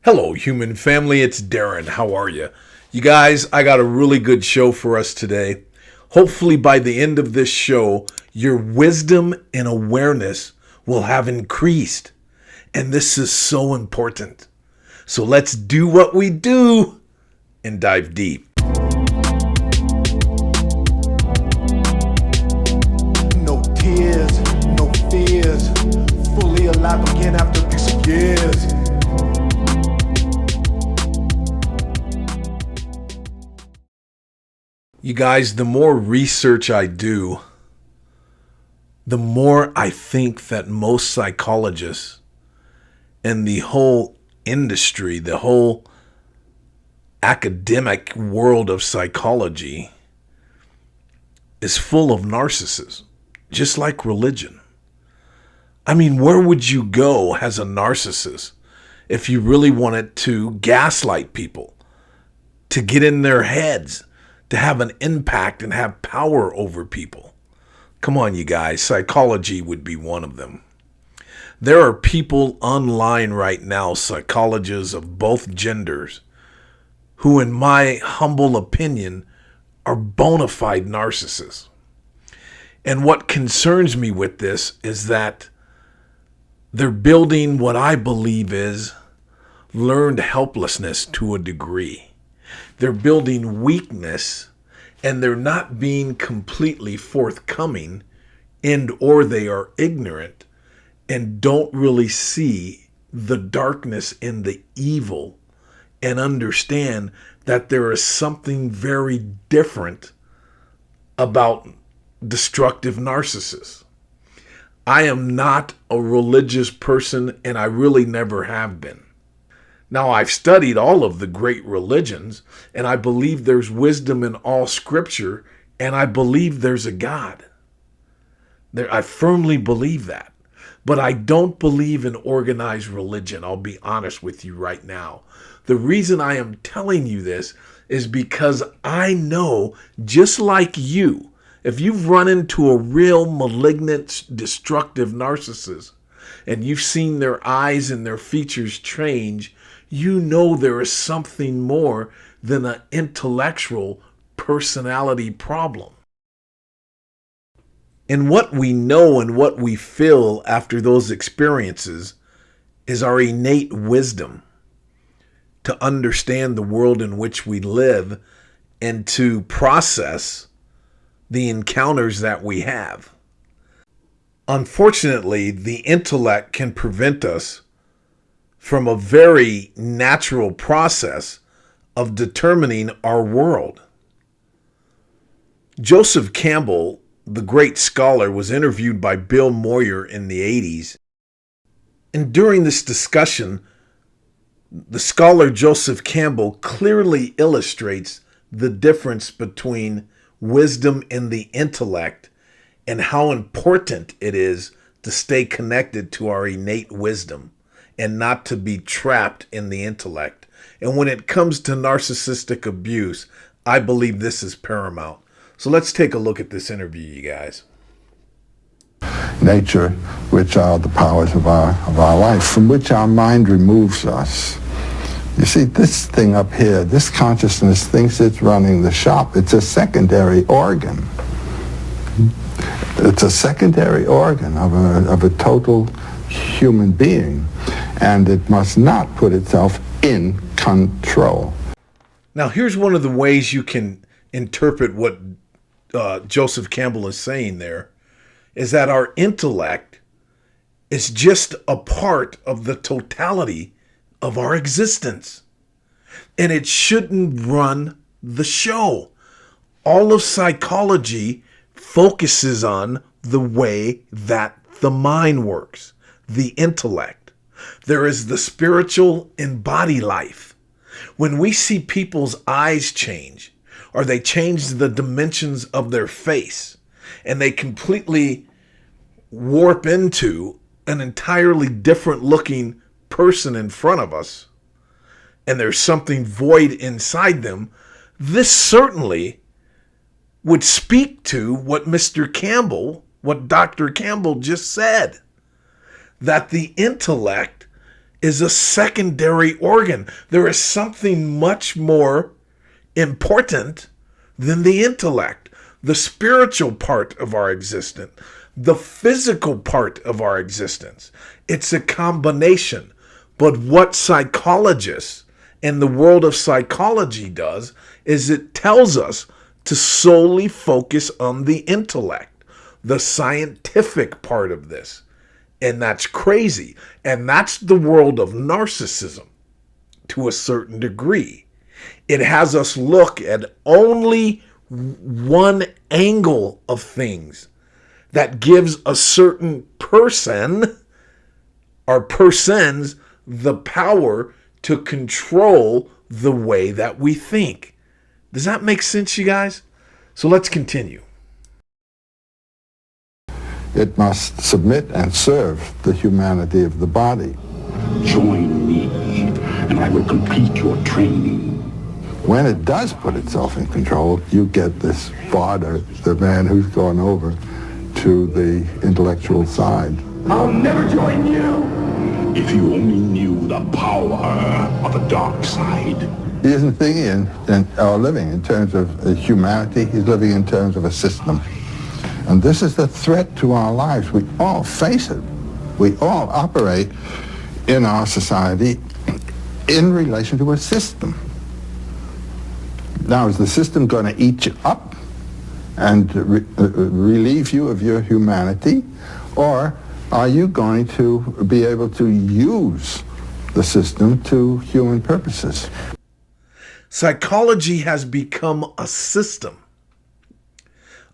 Hello, human family. It's Darren. How are you? You guys, I got a really good show for us today. Hopefully, by the end of this show, your wisdom and awareness will have increased. And this is so important. So let's do what we do and dive deep. No tears, no fears. Fully alive again after this years. You guys, the more research I do, the more I think that most psychologists and the whole industry, the whole academic world of psychology is full of narcissists, just like religion. I mean, where would you go as a narcissist if you really wanted to gaslight people, to get in their heads, to have an impact and have power over people? Come on, you guys, psychology would be one of them. There are people online right now, psychologists of both genders, who, in my humble opinion, are bona fide narcissists. And what concerns me with this is that they're building what I believe is learned helplessness to a degree. They're building weakness, and they're not being completely forthcoming, and or they are ignorant and don't really see the darkness and the evil and understand that there is something very different about destructive narcissists. I am not a religious person, and I really never have been. Now, I've studied all of the great religions, and I believe there's wisdom in all scripture, and I believe there's a God. I firmly believe that. But I don't believe in organized religion. I'll be honest with you right now. The reason I am telling you this is because I know, just like you, if you've run into a real malignant, destructive narcissist, and you've seen their eyes and their features change, you know there is something more than an intellectual personality problem. And what we know and what we feel after those experiences is our innate wisdom to understand the world in which we live and to process the encounters that we have. Unfortunately, the intellect can prevent us from a very natural process of determining our world. Joseph Campbell, the great scholar, was interviewed by Bill Moyer in the 80s. And during this discussion, the scholar Joseph Campbell clearly illustrates the difference between wisdom and the intellect and how important it is to stay connected to our innate wisdom and not to be trapped in the intellect. And when it comes to narcissistic abuse, I believe this is paramount. So let's take a look at this interview, you guys. Nature, which are the powers of our life, from which our mind removes us. You see, this thing up here, this consciousness thinks it's running the shop. It's a secondary organ. It's a secondary organ of a total human being, and it must not put itself in control. Now, here's one of the ways you can interpret what Joseph Campbell is saying there, is that our intellect is just a part of the totality of our existence, and it shouldn't run the show. All of psychology focuses on the way that the mind works, the intellect. There is the spiritual and body life. When we see people's eyes change, or they change the dimensions of their face, and they completely warp into an entirely different looking person in front of us, and there's something void inside them, this certainly would speak to what Mr. Campbell, what Dr. Campbell just said, that the intellect is a secondary organ. There is something much more important than the intellect, the spiritual part of our existence, the physical part of our existence. It's a combination. But what psychologists and the world of psychology does is it tells us to solely focus on the intellect, the scientific part of this. And that's crazy. And that's the world of narcissism to a certain degree. It has us look at only one angle of things that gives a certain person or persons the power to control the way that we think. Does that make sense, you guys? So let's continue. It must submit and serve the humanity of the body. Join me, and I will complete your training. When it does put itself in control, you get this father, the man who's gone over to the intellectual side. I'll never join you! If you only knew the power of the dark side. He isn't thinking or living in terms of humanity. He's living in terms of a system. And this is the threat to our lives. We all face it. We all operate in our society in relation to a system. Now, is the system going to eat you up and relieve you of your humanity? Or are you going to be able to use the system to human purposes? Psychology has become a system,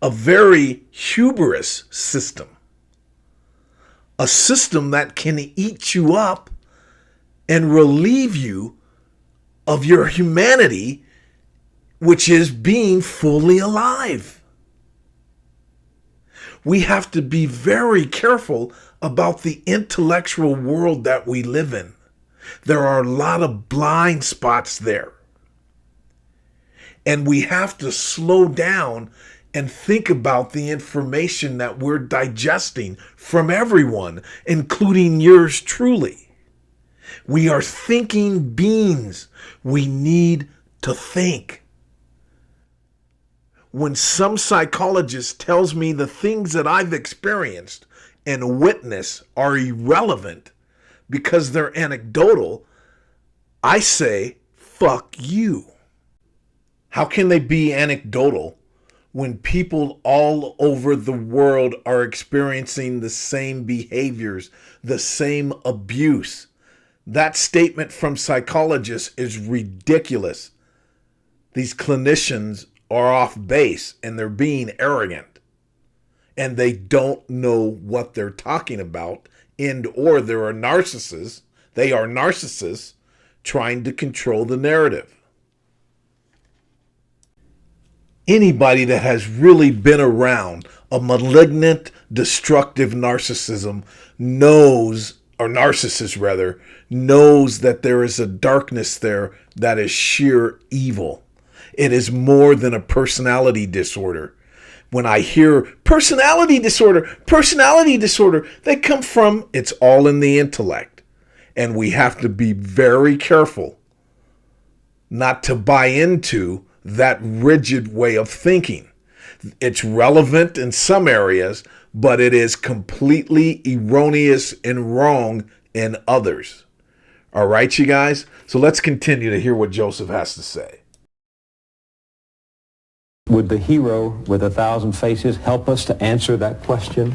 a very hubris system, a system that can eat you up and relieve you of your humanity, which is being fully alive. We have to be very careful about the intellectual world that we live in. There are a lot of blind spots there. And we have to slow down and think about the information that we're digesting from everyone, including yours truly. We are thinking beings. We need to think. When some psychologist tells me the things that I've experienced and witnessed are irrelevant because they're anecdotal, I say, fuck you. How can they be anecdotal when people all over the world are experiencing the same behaviors, the same abuse? That statement from psychologists is ridiculous. These clinicians are off base and they're being arrogant. And they don't know what they're talking about, or there are narcissists. They are narcissists trying to control the narrative. Anybody that has really been around a malignant, destructive narcissism knows, or narcissist rather, knows that there is a darkness there that is sheer evil. It is more than a personality disorder. When I hear personality disorder, they come from, it's all in the intellect. And we have to be very careful not to buy into that rigid way of thinking. It's relevant in some areas, but it is completely erroneous and wrong in others. All right, you guys? So let's continue to hear what Joseph has to say. Would the hero with 1,000 faces help us to answer that question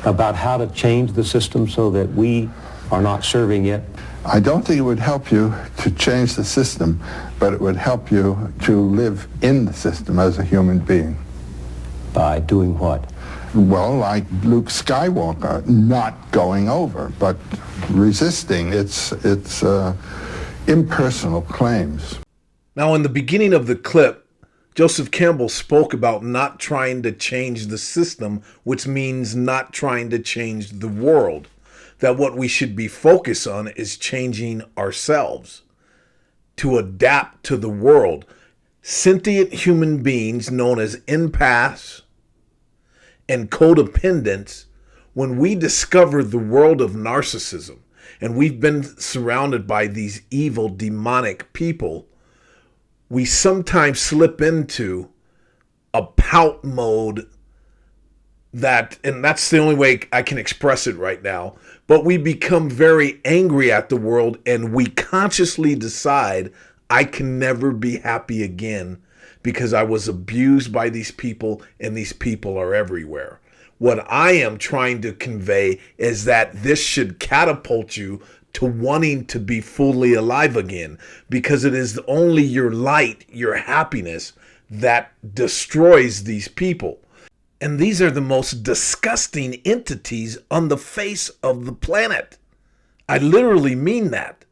about how to change the system so that we are not serving it? I don't think it would help you to change the system, but it would help you to live in the system as a human being. By doing what? Well, like Luke Skywalker, not going over, but resisting its impersonal claims. Now, in the beginning of the clip, Joseph Campbell spoke about not trying to change the system, which means not trying to change the world. That what we should be focused on is changing ourselves to adapt to the world. Sentient human beings known as empaths and codependents, when we discover the world of narcissism and we've been surrounded by these evil, demonic people, we sometimes slip into a pout mode and that's the only way I can express it right now, but we become very angry at the world and we consciously decide, I can never be happy again because I was abused by these people and these people are everywhere. What I am trying to convey is that this should catapult you to wanting to be fully alive again, because it is only your light, your happiness, that destroys these people. And these are the most disgusting entities on the face of the planet. I literally mean that.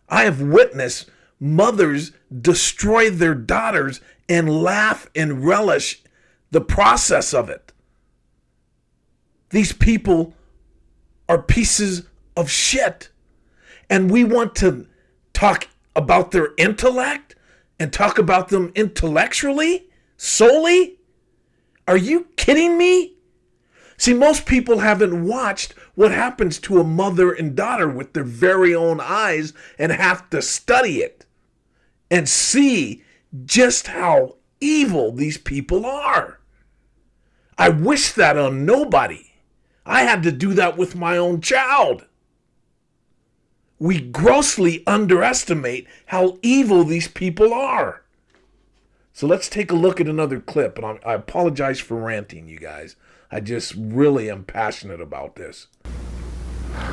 I have witnessed mothers destroy their daughters and laugh and relish the process of it. These people are pieces of shit. And we want to talk about their intellect and talk about them intellectually, solely? Are you kidding me? See, most people haven't watched what happens to a mother and daughter with their very own eyes and have to study it and see just how evil these people are. I wish that on nobody. I had to do that with my own child. We grossly underestimate how evil these people are. So let's take a look at another clip, and I apologize for ranting, you guys. I just really am passionate about this.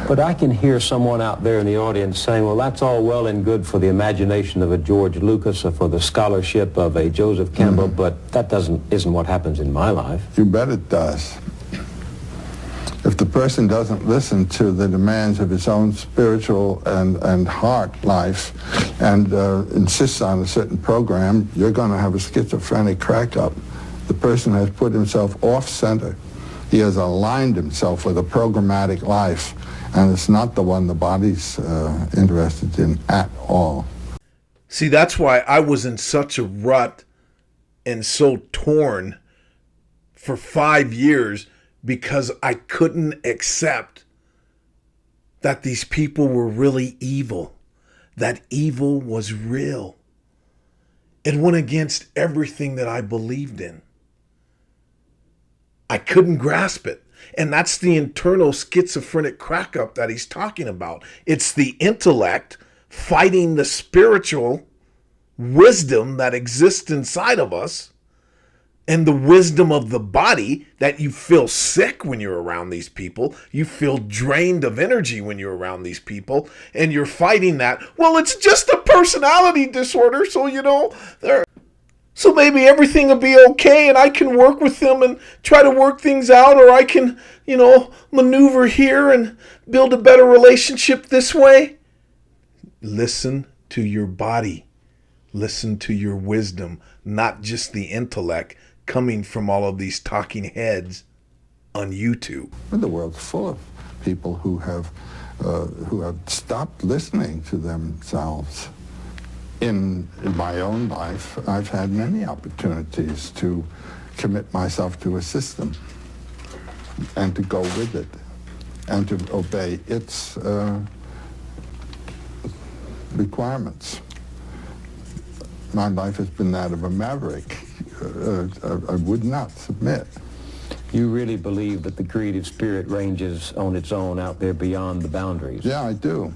But I can hear someone out there in the audience saying, well, that's all well and good for the imagination of a George Lucas or for the scholarship of a Joseph Campbell, but that isn't what happens in my life. You bet it does. If the person doesn't listen to the demands of his own spiritual and heart life and insists on a certain program, you're going to have a schizophrenic crack-up. The person has put himself off-center. He has aligned himself with a programmatic life, and it's not the one the body's interested in at all. See, that's why I was in such a rut and so torn for 5 years, because I couldn't accept that these people were really evil, that evil was real. It went against everything that I believed in. I couldn't grasp it. And that's the internal schizophrenic crack-up that he's talking about. It's the intellect fighting the spiritual wisdom that exists inside of us, and the wisdom of the body, that you feel sick when you're around these people. You feel drained of energy when you're around these people. And you're fighting that. Well, it's just a personality disorder. So, so maybe everything will be okay and I can work with them and try to work things out. Or I can, maneuver here and build a better relationship this way. Listen to your body. Listen to your wisdom, not just the intellect coming from all of these talking heads on YouTube. The world's full of people who have stopped listening to themselves. In my own life, I've had many opportunities to commit myself to a system and to go with it and to obey its requirements. My life has been that of a maverick. I would not submit. You really believe that the creative spirit ranges on its own out there beyond the boundaries? Yeah, I do.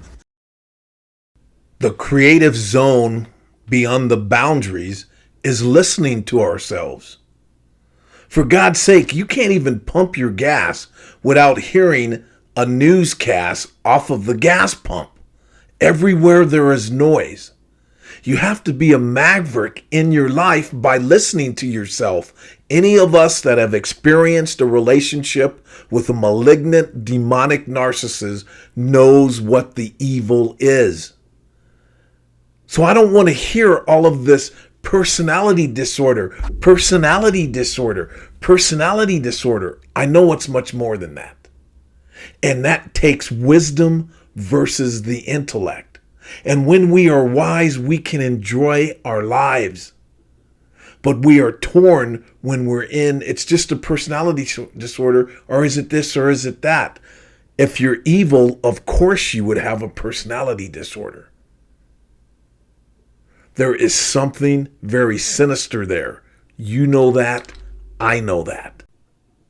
The creative zone beyond the boundaries is listening to ourselves. For God's sake, you can't even pump your gas without hearing a newscast off of the gas pump. Everywhere there is noise. You have to be a maverick in your life by listening to yourself. Any of us that have experienced a relationship with a malignant, demonic narcissist knows what the evil is. So I don't want to hear all of this personality disorder. I know it's much more than that. And that takes wisdom versus the intellect. And when we are wise, we can enjoy our lives. But we are torn when we're in, it's just a personality disorder, or is it this, or is it that? If you're evil, of course you would have a personality disorder. There is something very sinister there. You know that. I know that.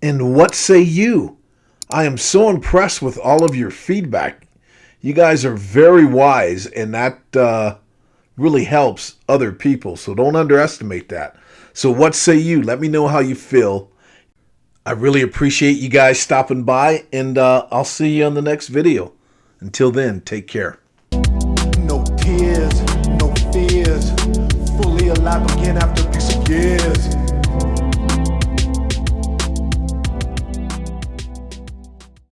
And what say you? I am so impressed with all of your feedback. You guys are very wise, and that really helps other people. So don't underestimate that. So what say you? Let me know how you feel. I really appreciate you guys stopping by, and I'll see you on the next video. Until then, take care.